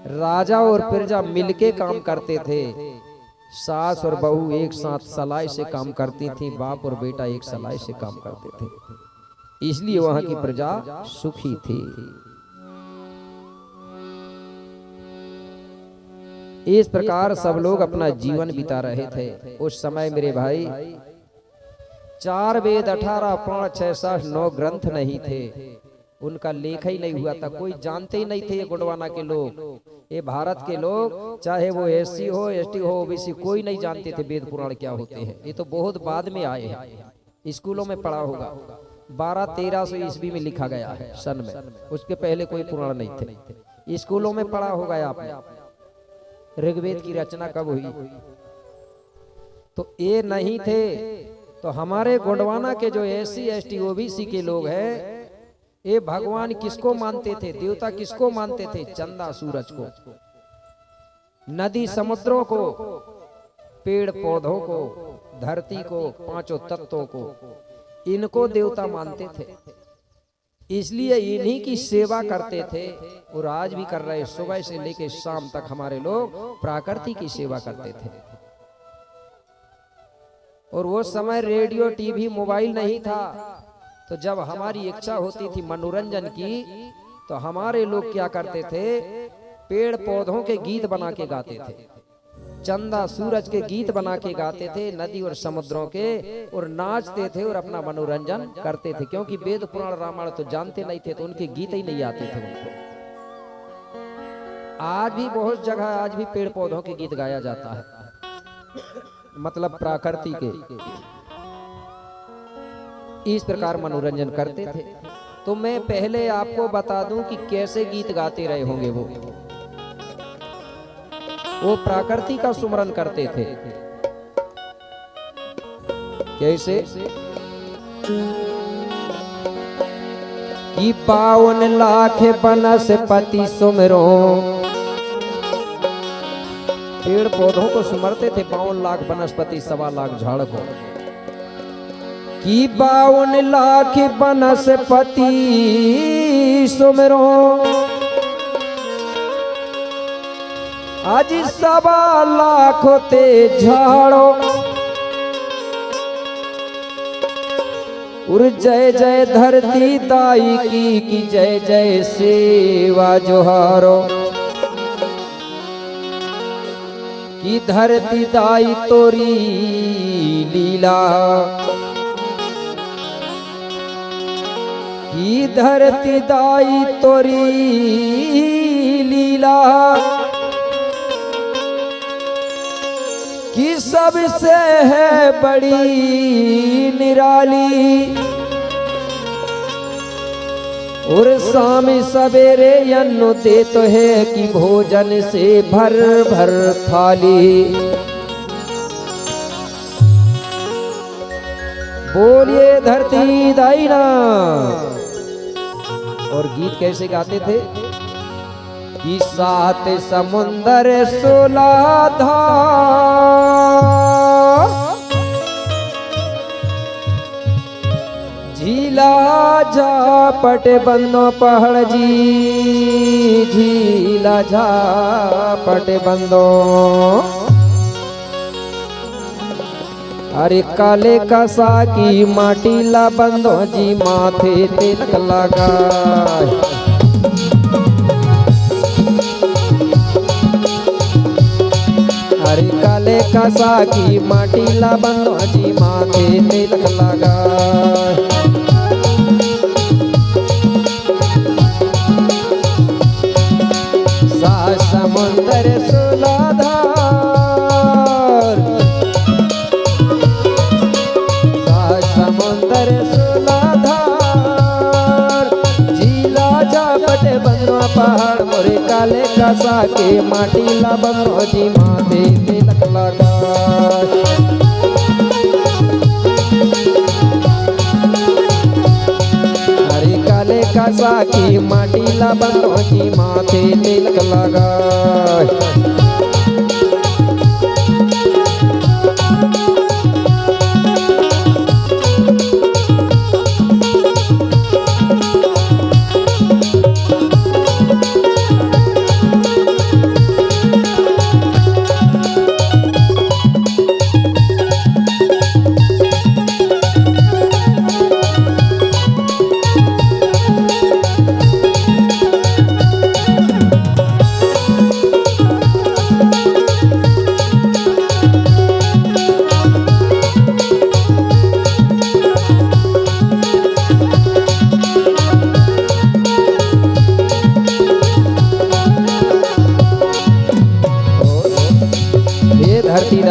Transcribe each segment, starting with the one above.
राजा और प्रजा मिलके काम करते थे। सास और बहू एक साथ सलाई से काम करती थी, बाप और बेटा एक सलाई से काम करते थे, इसलिए वहां की प्रजा सुखी थी। इस प्रकार सब लोग अपना जीवन बिता रहे थे। उस समय मेरे भाई 4 वेद 18 5 6 7 9 ग्रंथ नहीं थे, उनका लेख ही नहीं हुआ था, कोई जानते ही नहीं थे। ये गोंडवाना के लोग, ये भारत के लोग, चाहे वो एससी हो एसटी हो ओबीसी, कोई नहीं जानते थे वेद पुराण क्या होते हैं। ये तो बहुत बाद में आए हैं, स्कूलों में पढ़ा होगा, 1200-1300 ईस्वी में लिखा गया है सन में, उसके पहले कोई पुराण नहीं थे। स्कूलों में पढ़ा होगा आपने, ऋग्वेद की रचना कब हुई, तो ये नहीं थे। तो हमारे गोंडवाना के जो एससी एसटी ओबीसी के लोग हैं, ये भगवान किसको मानते थे, देवता किसको मानते थे? चंदा सूरज को, नदी समुद्रों को, पेड़ पौधों को, धरती को, 5 तत्वों को, इनको देवता मानते थे, इसलिए इन्हीं की सेवा करते थे। और आज भी कर रहे, सुबह से लेकर शाम तक हमारे लोग प्रकृति की सेवा करते थे। और वो समय रेडियो टीवी मोबाइल नहीं था, तो जब हमारी इच्छा होती थी मनोरंजन की, तो हमारे लोग क्या करते थे, पेड़ पौधों के गीत बना के गाते थे, चंदा सूरज के गीत बना के गाते थे, नदी और समुद्रों के, और नाचते थे और अपना मनोरंजन करते थे। क्योंकि वेद पुराण रामायण तो जानते नहीं थे, तो उनके गीत ही नहीं आते थे उनको। आज भी बहुत जगह आज भी पेड़ पौधों के गीत गाया जाता है, मतलब प्रकृति के, इस प्रकार मनोरंजन करते थे। तो मैं पहले आपको बता दूं कि कैसे गीत गाते रहे होंगे। वो प्रकृति का सुमरन करते थे। कैसे? कि 52 लाख बनस्पति सुमरो, पेड़ पौधों को सुमरते थे, 52 लाख बनस्पति, 1.25 लाख झाड़ को। कि 52 लाख बनस्पति सुमरो, आज 1.25 लाख होते झाड़ो, और जय जय धरती दाई की जय जय सेवा जोहारो। कि धरती दाई तोरी लीला, कि धरती दाई तोरी लीला, कि सबसे है बड़ी निराली। और शाम सवेरे अन्न दे तो है कि भोजन से भर भर थाली। बोलिए धरती दाई ना। और गीत कैसे गाते थे? कि 7 समुंदर 16 धार, झीला झापट बंदो पहाड़ जी, झीला झापट बंदो। अरे काले कसा की माटी ला बंदो जी, माथे तिलक लगा। अरे काले कसा की माटी ला बंदो जी, माथे तिलक लगा। समुंदर 16 धार, समुंदर 16 धार, झीला झापट बनवा पहाड़, मोरे काले कसा के माटी ला बंदो जी, माथे तिलक लगा। अरे काले कसा की माटी ला बंदो जी, माथे तिलक लगा।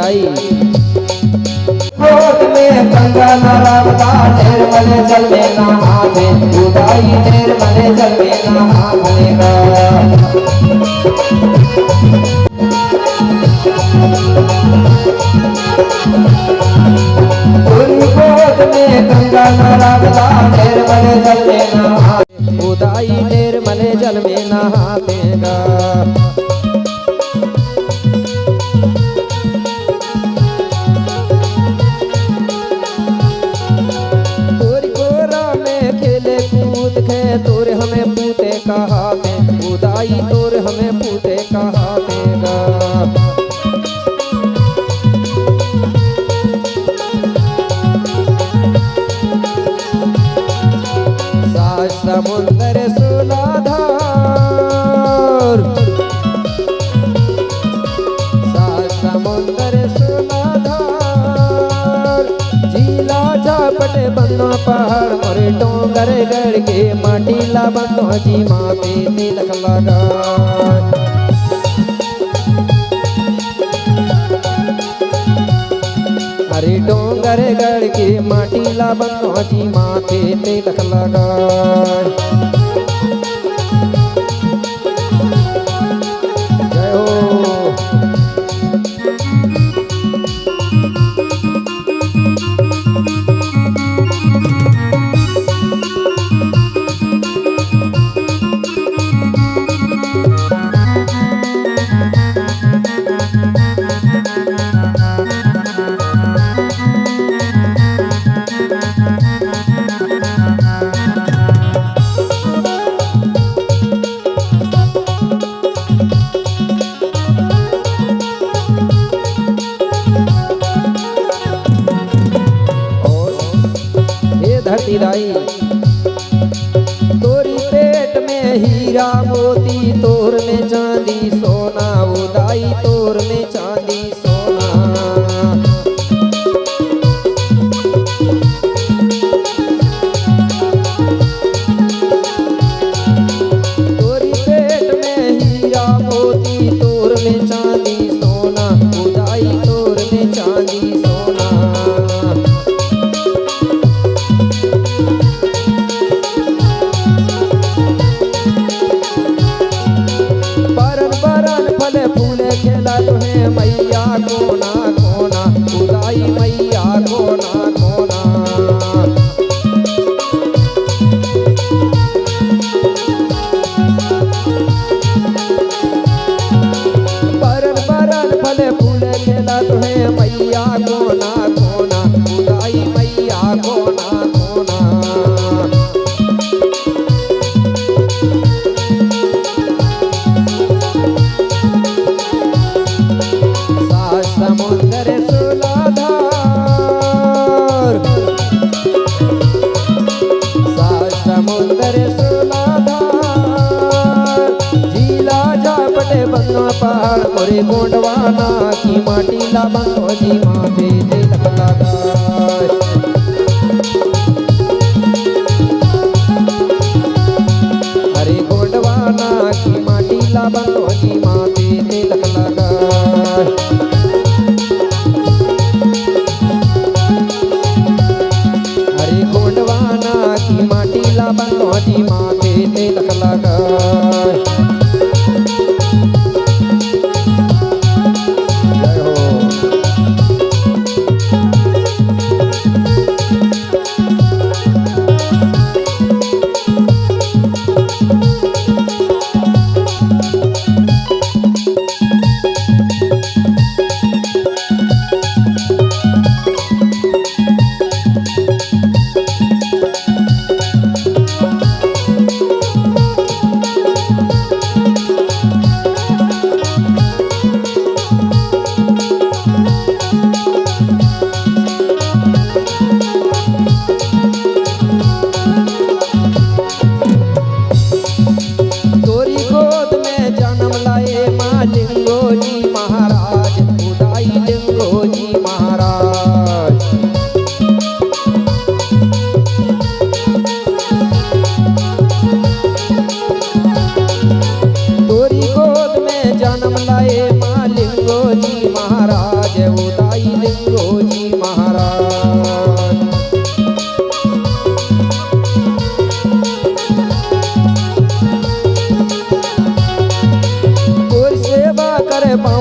धरतीदाई। गोद में गंगा नर्मदा निर्मल जल में नहाते, उदाई निर्मल जल में नहानेगा। गोद में गंगा नर्मदा निर्मल जल में नहाते, उदाई निर्मल जल में नहातेगा। तोर हमें पूते कहाते, उदाई तोर हमें पूते कहातेगा। सात समुंदर सुलाधार, सात समुंदर सुलाधार, झीला झापट बन्ना पहाड़ मोरे डोंगर गढ़ के माटी ला बंदो जी माथे तिलक लगा। अरे डोंगर गढ़ के माटी ला बंदो जी माथे तिलक लगा। जय हो। धरतीदाई तोरी पेट में हीरा मोती, तोर में चांदी सोना, उदाई तोर में चांदी सोना। तोरी पेट में हीरा मोती, तोर में चांदी सोना, उदाई तोर में चांदी सोना। तुम्हें मैया कोना कोना, उदाई मैया कोना कोना। बरन बरन फल फूल खेला तुम्हें मैया कोना कोना, उदाई मैया कोना कोना। समुंदर सुलाधार, सात समुंदर सुलाधार, झीला झापट बन्ना पहाड़ मोरे गोंडवाना की माटी ला बंदो जी माथे तिलक लगा। अरे गोंडवाना की माटी ला बंदो जी माथे तिलक लगा। गोंडवाना की माटी ला बंदो जी माथे तिलक लगा। जय हो।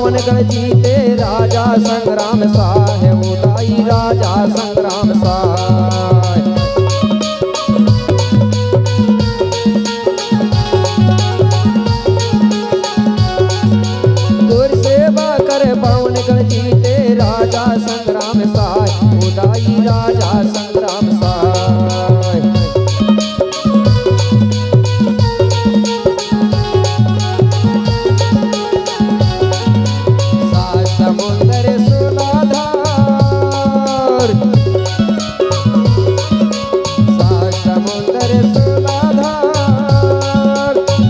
बावनगढ़ जीते राजा संग्राम साय, उदाई राजा संग्राम साय। गुर सेवा कर बावनगढ़ जीते राजा संग्राम साय, उदाई राजा संग्राम साय। समुंदर सुलाधार, समुंदर सुलाधार,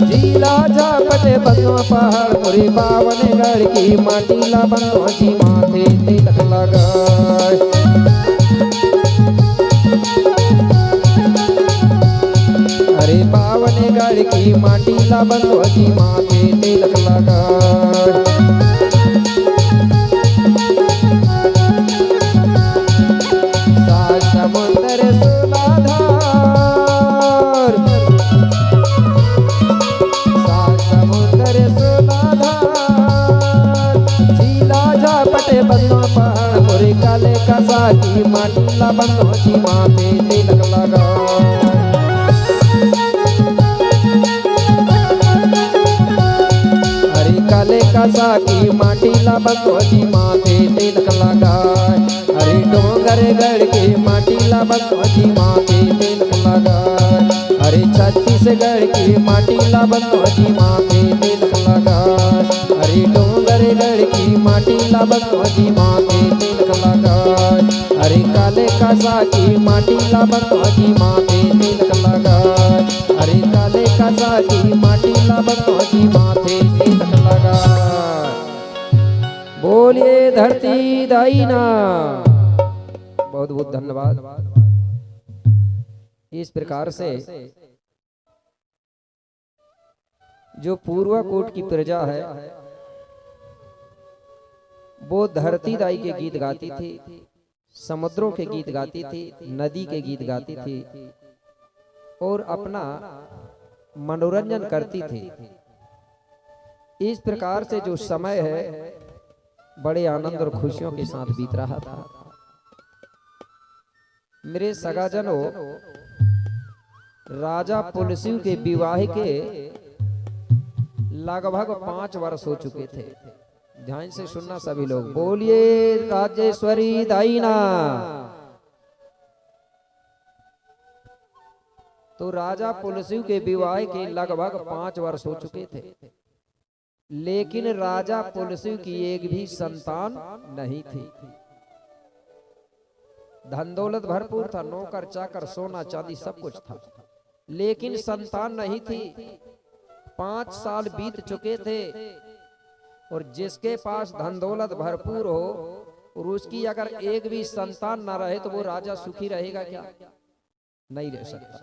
झीला झापटे बंदो पहाड़ पुरी बावनगढ़ की माटीला बंदो जी माथे तिलक लगाए। अरे बावनगढ़ की माटीला बंदो जी माथे तिलक लगाए। समुंदर सुलाधार, समुंदर सुलाधार, झीला झापटे बंदो पहाड़ पुरी काले कसा की माटीला बंदो जी माथे तिलक लगाए। काले कसा की माटीला बंदो जी माथे तिलक लगाए। अरे डोंगर गढ़ के माटीला बंदो जी माथे तिलक लगाए। अरे छत्तीसगढ़ की माटीला बंदो जी माथे तिलक लगाए। अरे डोंगर गढ़ की माटीला बंदो जी माथे तिलक लगाए। अरे काले कसा की माटीला बंदो जी माथे तिलक लगाए। अरे काले कसा की माटीला बंदो जी माथे तिलक लगाए। बोलिए धरती दाईना। बहुत बहुत धन्यवाद। इस प्रकार से जो पूर्वाकोट की प्रजा है वो धरती दाई के गीत गाती थी, समुद्रों के गीत गाती थी, नदी के गीत गाती थी और अपना मनोरंजन करती थी। इस प्रकार से जो समय है बड़े आनंद और खुशियों के साथ बीत रहा था। मेरे सगाजनों, राजा पुलसिंह के विवाह के लगभग 5 वर्ष हो चुके थे। ध्यान से सुनना सभी लोग। बोलिए राजेश्वरी दाईना। तो राजा पुलसिंह के विवाह के लगभग 5 वर्ष हो चुके थे, लेकिन राजा पुलसिंह की एक भी संतान नहीं थी। धन दौलत भरपूर था, नौकर चाकर सोना चांदी सब कुछ था, लेकिन संतान नहीं थी। 5 साल बीत चुके थे और जिसके पास धन दौलत भरपूर हो और उसकी अगर एक भी संतान ना रहे तो वो राजा सुखी रहेगा क्या? नहीं रह सकता।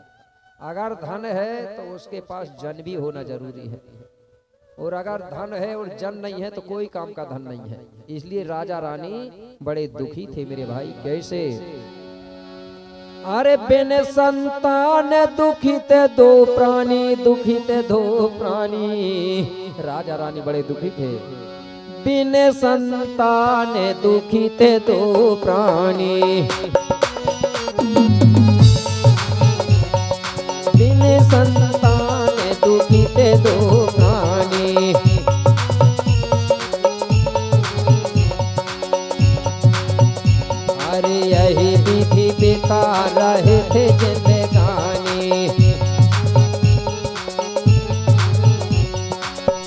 अगर धन है तो उसके पास जन भी होना जरूरी है, और अगर धन है और जन नहीं है तो कोई काम का धन नहीं है। इसलिए राजा रानी बड़े दुखी थे मेरे भाई। कैसे? अरे बिन संतान दुखित दो प्राणी, दुखित दो प्राणी। राजा रानी बड़े दुखी थे। बिन संतान दुखित दो प्राणी, बिन संतान दुखित दो प्राणी। अरे यही विधि बिता रहे थे जिंदगानी।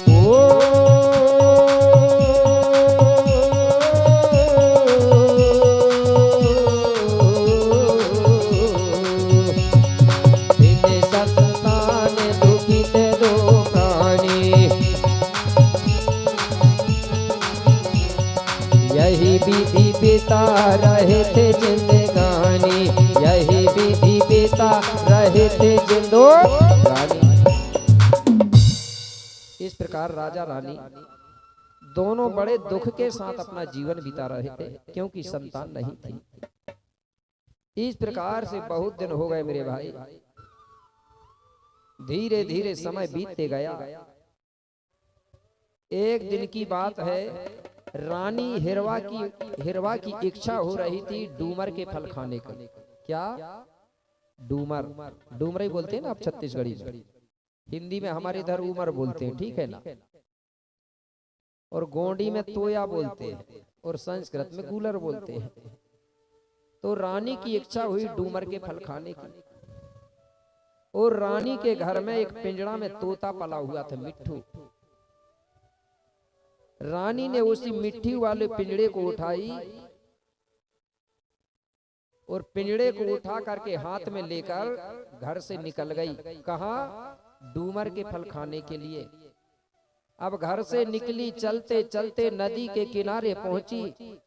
ओ बिन संतान दुखित दो प्राणी, यही विधि बिता रहे थे जिंदगानी, यही विधि बिता रहे थे जिंदगानी। इस प्रकार राजा रानी दोनों बड़े दुख के साथ अपना जीवन बिता रहे थे, क्योंकि संतान नहीं थी। इस प्रकार से बहुत दिन हो गए मेरे भाई। धीरे धीरे समय बीतते गया। एक दिन की बात है, रानी हिरवा की इच्छा हो रही थी डूमर के फल खाने की। क्या? डूमर, डूमर ही बोलते हैं ना आप छत्तीसगढ़ी में, हिंदी में हमारे इधर उमर बोलते हैं, ठीक है ना, और गोंडी में तोया बोलते हैं, और संस्कृत में गूलर बोलते हैं। तो रानी की इच्छा हुई डूमर के फल खाने की, और रानी के घर में एक पिंजड़ा में तोता पला हुआ था, मिट्ठू। रानी ने उसी मिट्टी वाले पिंजड़े को उठाई और पिंजड़े को उठा करके हाथ में लेकर घर से निकल गई। कहाँ? डूमर के फल खाने के लिए। अब घर से निकली, चलते चलते नदी के किनारे पहुंची।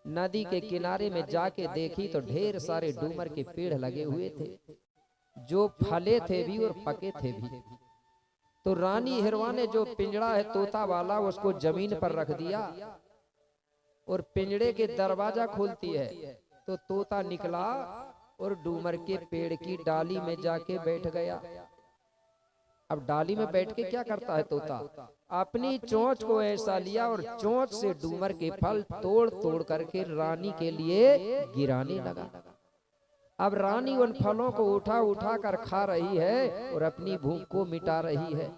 नदी के किनारे में जाके देखी तो ढेर सारे डूमर के पेड़ लगे हुए थे, जो फले थे भी और पके थे भी। तो रानी हिरवा ने जो पिंजड़ा है तोता वाला, उसको जमीन पर रख दिया और पिंजड़े के दरवाजा खोलती है तो तोता निकला और डूमर के पेड़ की डाली में जाके बैठ गया। अब डाली में बैठ के क्या करता है तोता? अपनी चोंच को ऐसा लिया और चोंच से डूमर के फल तोड़ तोड़ करके रानी के लिए गिराने लगा। अब रानी उन फलों को उठा उठा कर खा रही है और अपनी भूख को मिटा रही है।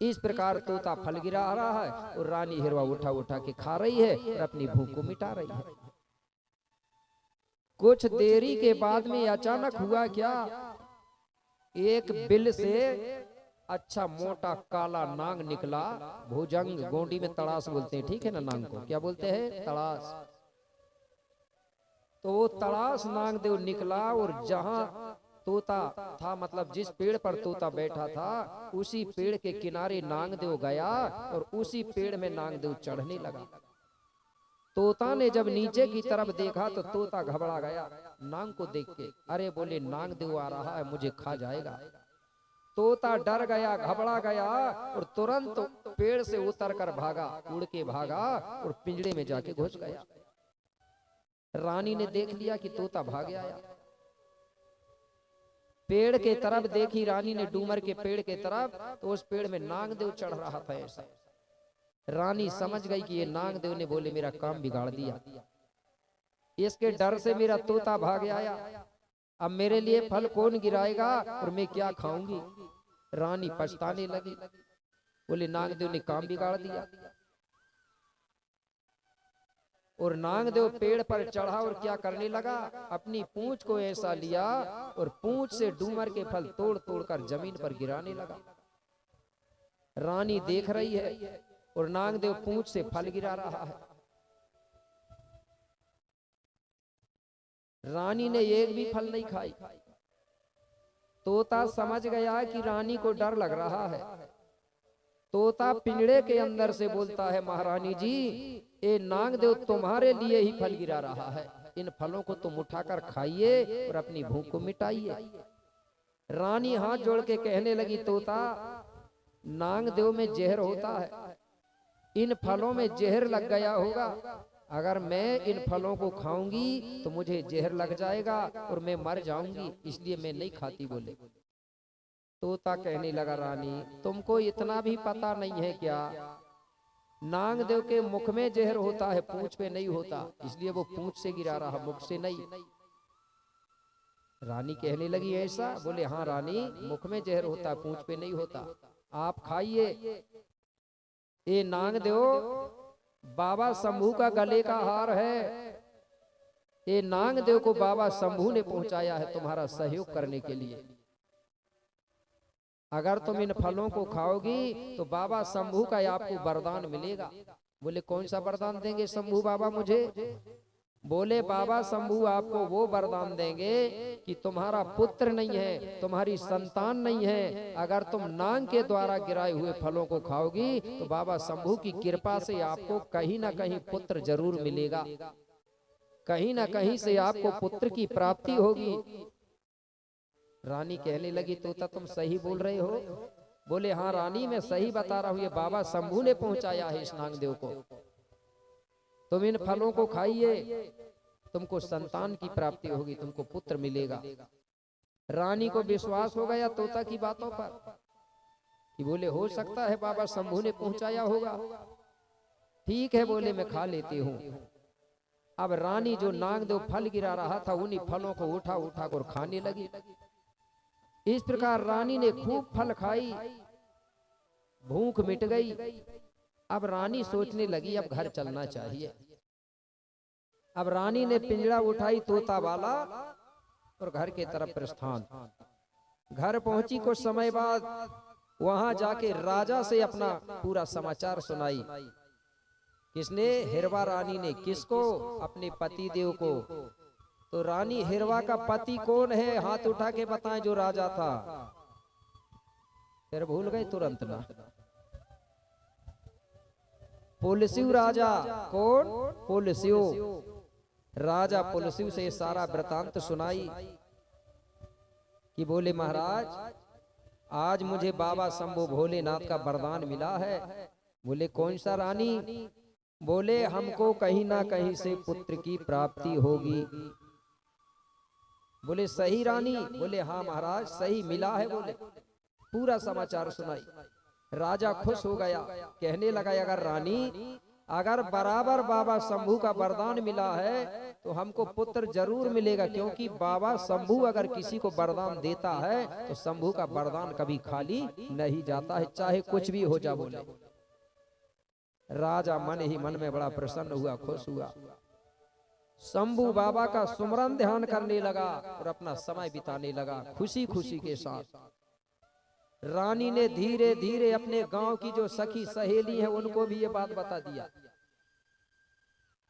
इस प्रकार तोता फल गिरा रहा है और रानी हिरवा उठा उठा के खा रही है और अपनी भूख को मिटा रही है। कुछ देरी के बाद में अचानक हुआ क्या, एक बिल से अच्छा मोटा काला नांग निकला। भुजंग, गोंडी में तड़ास बोलते हैं, ठीक है ना, नांग को क्या बोलते हैं? तड़ास। तो वो तड़ास नाग देव निकला और जहां तोता था, मतलब जिस पेड़ पर तोता बैठा था, उसी पेड़ के किनारे नाग देव गया और उसी पेड़ में नाग देव चढ़ने लगा। तोता ने जब नीचे की तरफ देखा तो तोता घबरा गया नाग को देख के। अरे बोले, नाग देव आ रहा है, मुझे खा जाएगा। तोता डर गया, घबरा गया और तुरंत पेड़ से उतर कर भागा, उड़ के भागा और पिंजड़े में जाके घुस गया। रानी ने देख लिया कि तोता भाग आया। पेड़ के तरफ देखी रानी ने, डूमर के पेड़ के तरफ, तो उस पेड़ में नागदेव चढ़ रहा था। ऐसा रानी समझ गई कि ये नागदेव ने बोले मेरा काम बिगाड़ दिया, इसके डर से मेरा तोता भाग आया। अब मेरे लिए फल कौन गिराएगा और मैं क्या खाऊंगी? रानी पछताने लगी, बोले नागदेव ने काम बिगाड़ दिया। और नागदेव पेड़ पर चढ़ा और क्या करने लगा, अपनी पूंछ को ऐसा लिया और पूंछ से डूमर के फल तोड़ तोड़ कर जमीन पर गिराने लगा। रानी देख रही है और नागदेव पूंछ से फल गिरा रहा है। रानी ने एक भी फल नहीं खाई। तोता समझ गया कि रानी को डर लग रहा है। तोता पिंजड़े के अंदर से बोलता है, महारानी जी, ये नागदेव तुम्हारे लिए ही फल गिरा रहा है, इन फलों को तुम उठाकर खाइए और अपनी भूख को मिटाइए। रानी हाथ जोड़ के कहने लगी, तोता, नागदेव में जहर होता है, इन फलों में जहर लग गया होगा। अगर मैं इन फलों को खाऊंगी तो मुझे जहर लग जाएगा और मैं मर जाऊंगी, इसलिए मैं नहीं खाती। बोले तोता कहने लगा, रानी तुमको इतना भी पता नहीं है क्या, नागदेव के मुख में जहर होता है, पूंछ पे नहीं होता, इसलिए वो पूंछ से गिरा रहा, मुख से नहीं। रानी कहने लगी, ऐसा? बोले हाँ रानी, मुख में जहर होता है, पूंछ पे नहीं होता, आप खाइए। ये नागदेव बाबा शंभू का गले का हार है, ये नागदेव को बाबा शंभू ने पहुंचाया है तुम्हारा सहयोग करने के लिए। अगर तुम इन फलों को खाओगी तो बाबा शंभू का आपको वरदान मिलेगा। बोले कौन सा वरदान देंगे शंभू बाबा मुझे? बोले बाबा शंभू आपको वो वरदान देंगे कि तुम्हारा पुत्र नहीं है, तुम्हारी संतान नहीं है, अगर तुम नाग के द्वारा गिराए हुए फलों को खाओगी तो बाबा शंभू की कृपा से आपको कहीं ना कहीं पुत्र जरूर मिलेगा, कहीं ना कहीं से आपको पुत्र की प्राप्ति होगी। रानी कहने लगी, तोता तुम सही बोल रहे हो? बोले हाँ रानी, मैं सही बता रहा हूँ, ये बाबा शंभू ने पहुंचाया है इस नागदेव को, तुम इन फलों को खाइए, तुमको संतान की प्राप्ति होगी, तुमको पुत्र मिलेगा। रानी को विश्वास हो गया तोता की बातों पर। कि बोले हो सकता है बाबा शंभू ने पहुंचाया होगा। ठीक है बोले मैं खा लेती हूँ। अब रानी जो नागदेव फल गिरा रहा था उन्हीं फलों को उठा उठा कर खाने लगी। इस प्रकार रानी ने खूब फल खाई, भूख मिट गई। अब रानी सोचने लगी अब घर चलना चाहिए। अब रानी ने पिंजरा उठाई तोता वाला और घर के तरफ प्रस्थान। घर पहुंची कुछ समय बाद वहां जाके राजा से अपना पूरा समाचार सुनाई। किसने? हिरवा रानी ने। किसको? अपने पति देव को। तो रानी हिरवा का पति कौन है? हाथ उठा के बताएं जो राजा था। फिर भूल गए तुरंत ना। पुलसिव राजा। कौन? पुलसिव राजा। पुलसिव से सारा वृतांत सुनाई कि बोले महाराज आज मुझे बाबा शंभू भोलेनाथ का वरदान मिला है। बोले कौन सा रानी? बोले हमको कहीं ना कहीं से पुत्र की प्राप्ति होगी। बोले सही रानी? बोले हाँ महाराज सही मिला है। बोले पूरा समाचार सुनाई। राजा खुश हो गया, कहने लगा अगर रानी अगर बराबर बाबा शंभू का वरदान मिला है तो हमको पुत्र जरूर मिलेगा, क्योंकि बाबा शंभू अगर किसी को वरदान देता है तो शंभू का वरदान कभी खाली नहीं जाता है, चाहे कुछ भी हो जा। बोले राजा मन ही मन में बड़ा प्रसन्न हुआ, खुश हुआ। शंभू बाबा का सुमरन ध्यान करने लगा और अपना समय बिताने लगा खुशी खुशी के साथ। रानी ने धीरे धीरे अपने गांव की जो सखी सहेली है उनको भी ये बात बता दिया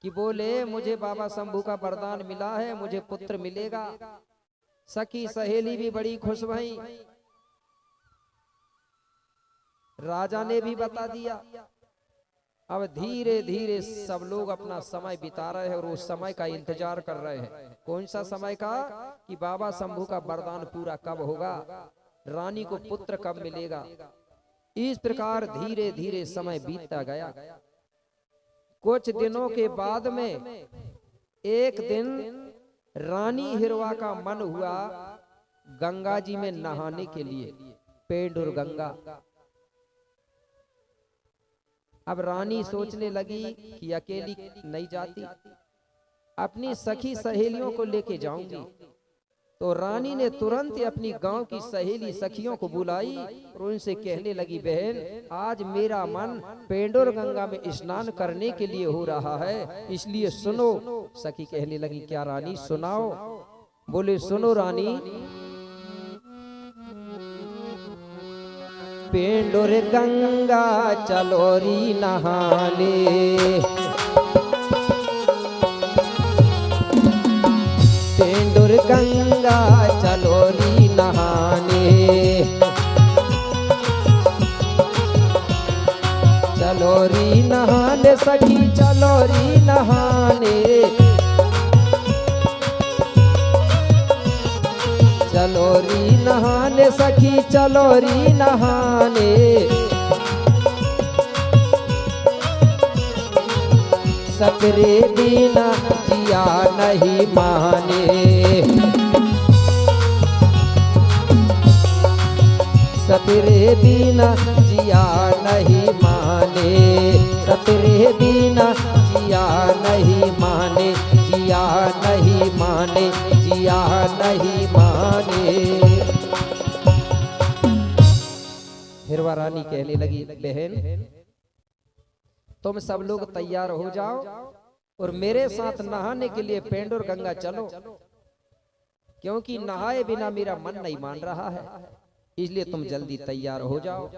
कि बोले मुझे बाबा शंभू का वरदान मिला है, मुझे पुत्र मिलेगा। सखी सहेली भी बड़ी खुश भई। राजा ने भी बता दिया। अब धीरे धीरे सब लोग अपना समय बिता रहे हैं और उस समय का इंतजार कर रहे हैं। कौन सा समय का? कि बाबा शंभू का वरदान पूरा कब होगा, रानी को पुत्र कब मिलेगा। इस प्रकार धीरे धीरे समय बीतता गया। कुछ दिनों के बाद में एक दिन रानी हिरवा का मन हुआ गंगा जी में नहाने के लिए, पेंडुर गंगा। अब रानी सोचने लगी कि अकेली नहीं जाती, अपनी सखी सहेलियों को लेके जाऊंगी। तो रानी ने तुरंत अपनी गांव की सहेली सखियों को बुलाई और उनसे कहने लगी बहन आज मेरा मन पेंडुर गंगा में स्नान करने के लिए हो रहा है, इसलिए सुनो। सखी कहने लगी क्या रानी सुनाओ। बोले सुनो रानी। पेंडुर गंगा चलोरी नहाने, पेंडुर गंगा चलोरी नहाने, चलोरी नहाने सखी चलोरी नहाने, चलोरी नहाने सखी चलोरी नहाने। सतरे बिना जिया नहीं माने, सतरे बिना जिया नहीं माने, सतरे बिना जिया नहीं माने, जिया नहीं माने, जिया नहीं माने। हिरवा रानी कहने लगी बहन तुम सब लोग तैयार हो जाओ और मेरे साथ नहाने के लिए पेंडुर गंगा चलो, क्योंकि नहाए बिना मेरा मन नहीं मान रहा है, इसलिए तुम जल्दी तैयार हो जाओ।